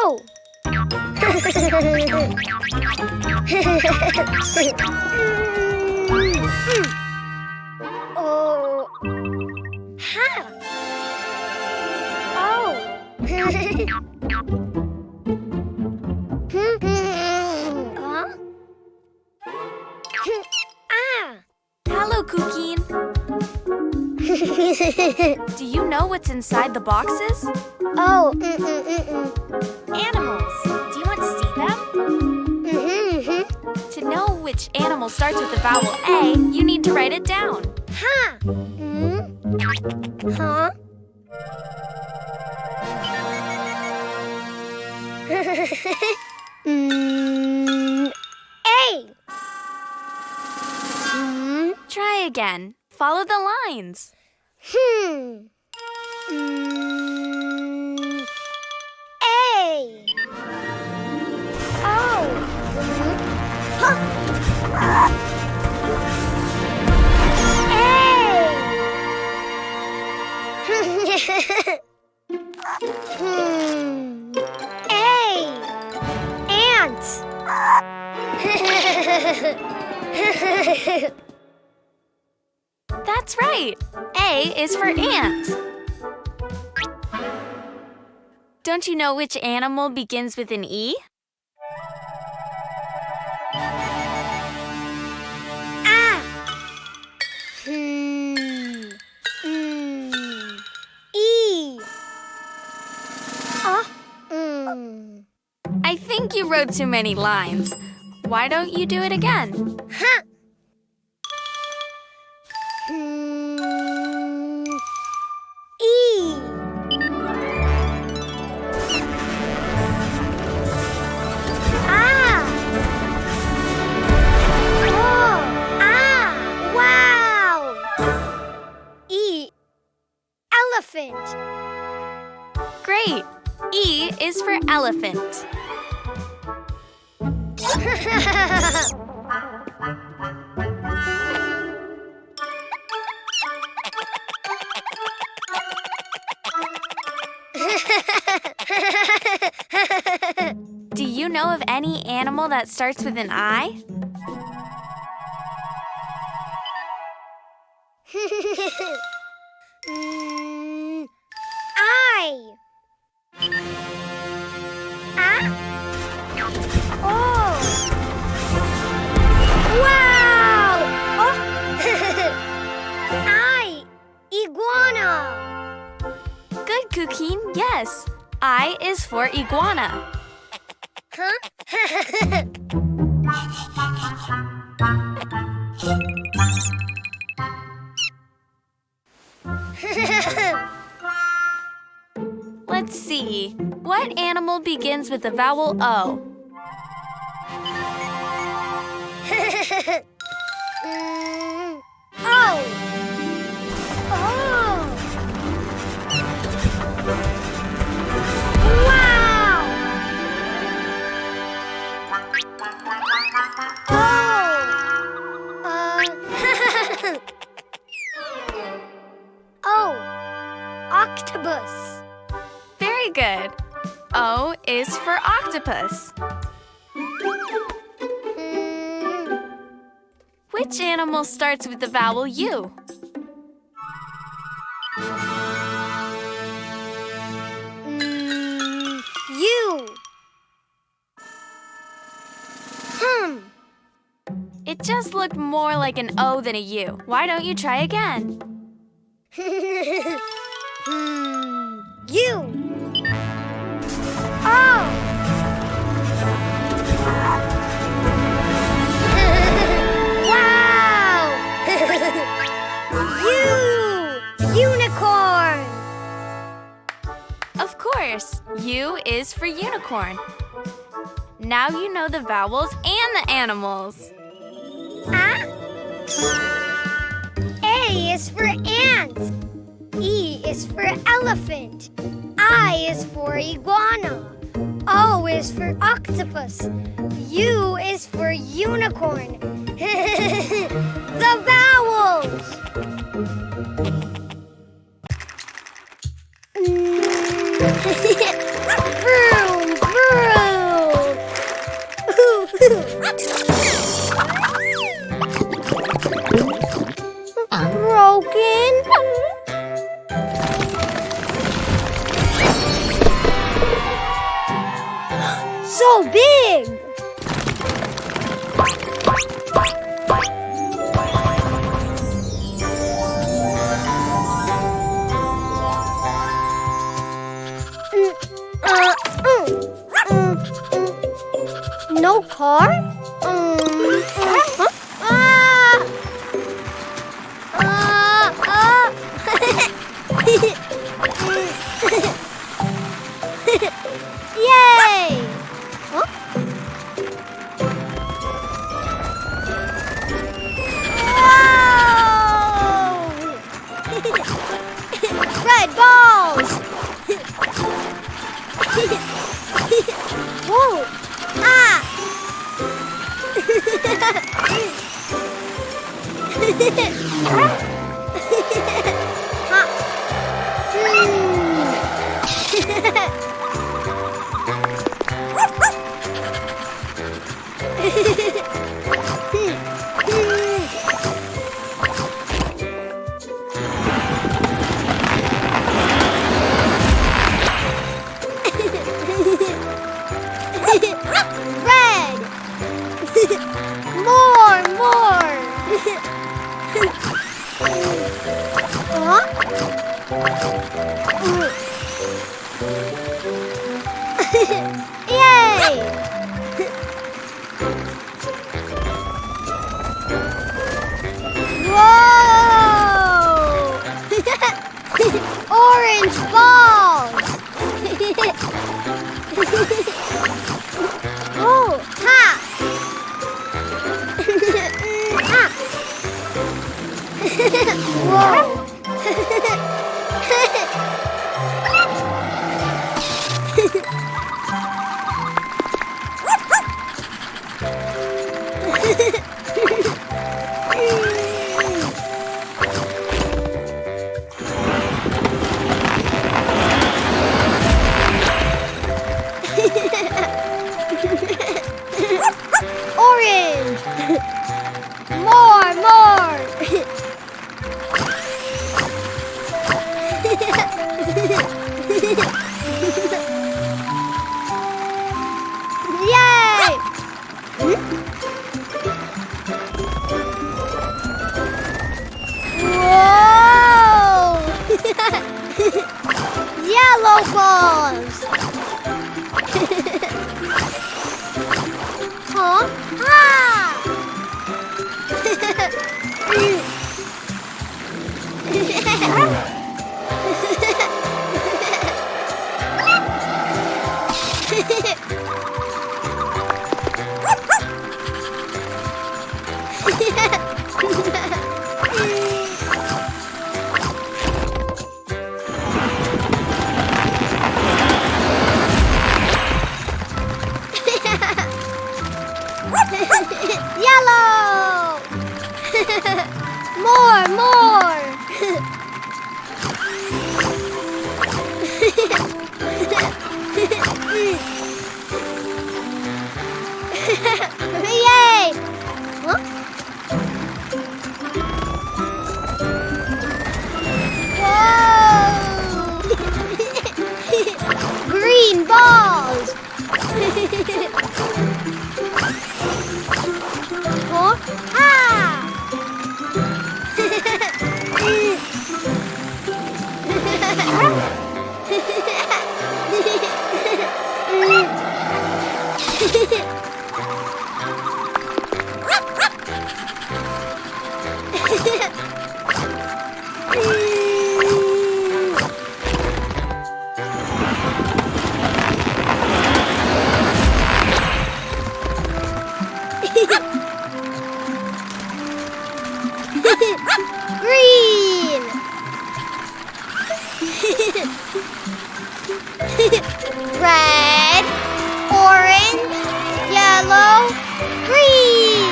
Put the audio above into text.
Oh! Oh! Ha! Oh! Huh? Ah! Hello, Cuquin. Do you know what's inside the boxes? Oh! Animals. Do you want to see them? To know which animal starts with the vowel A, you need to write it down. Ha! Huh? A! Try again. Follow the lines. A! Oh! Huh. A! Ant! That's right. A is for ant. Don't you know which animal begins with an E? Ah! E! I think you wrote too many lines. Why don't you do it again? Huh! E! Ah! Oh! Ah! Wow! E! Elephant! Great. E is for elephant. Do you know of any animal that starts with an I? I. Ah? Oh. Wow! Oh. I. Iguana. Good, Cuquin. Yes. I is for iguana. Huh? Let's see. What animal begins with the vowel O? Oh. Oh. Wow. Oh. Octopus. Very good. O is for octopus. Which animal starts with the vowel U? U. It just looked more like an O than a U. Why don't you try again? U. Oh. Wow. Unicorn. Of course. U is for unicorn. Now you know the vowels and the animals. Ah? A is for ant. E is for elephant. I is for iguana. O is for octopus. U is for unicorn. The vowels! Vroom, vroom. so big. No car? Huh? Yay! Huh? Whoa! Red balls! Whoa! Ah! Red! More! Huh? Yay! Whoa! Orange balls! Oh, ha! Whoa! Orange! More! Yay! Whoa! Yellow balls! Huh? Ah! Yellow! More! Yay! Huh? Whoa! Green balls! Huh? Ah! Green! Red, orange, yellow, green!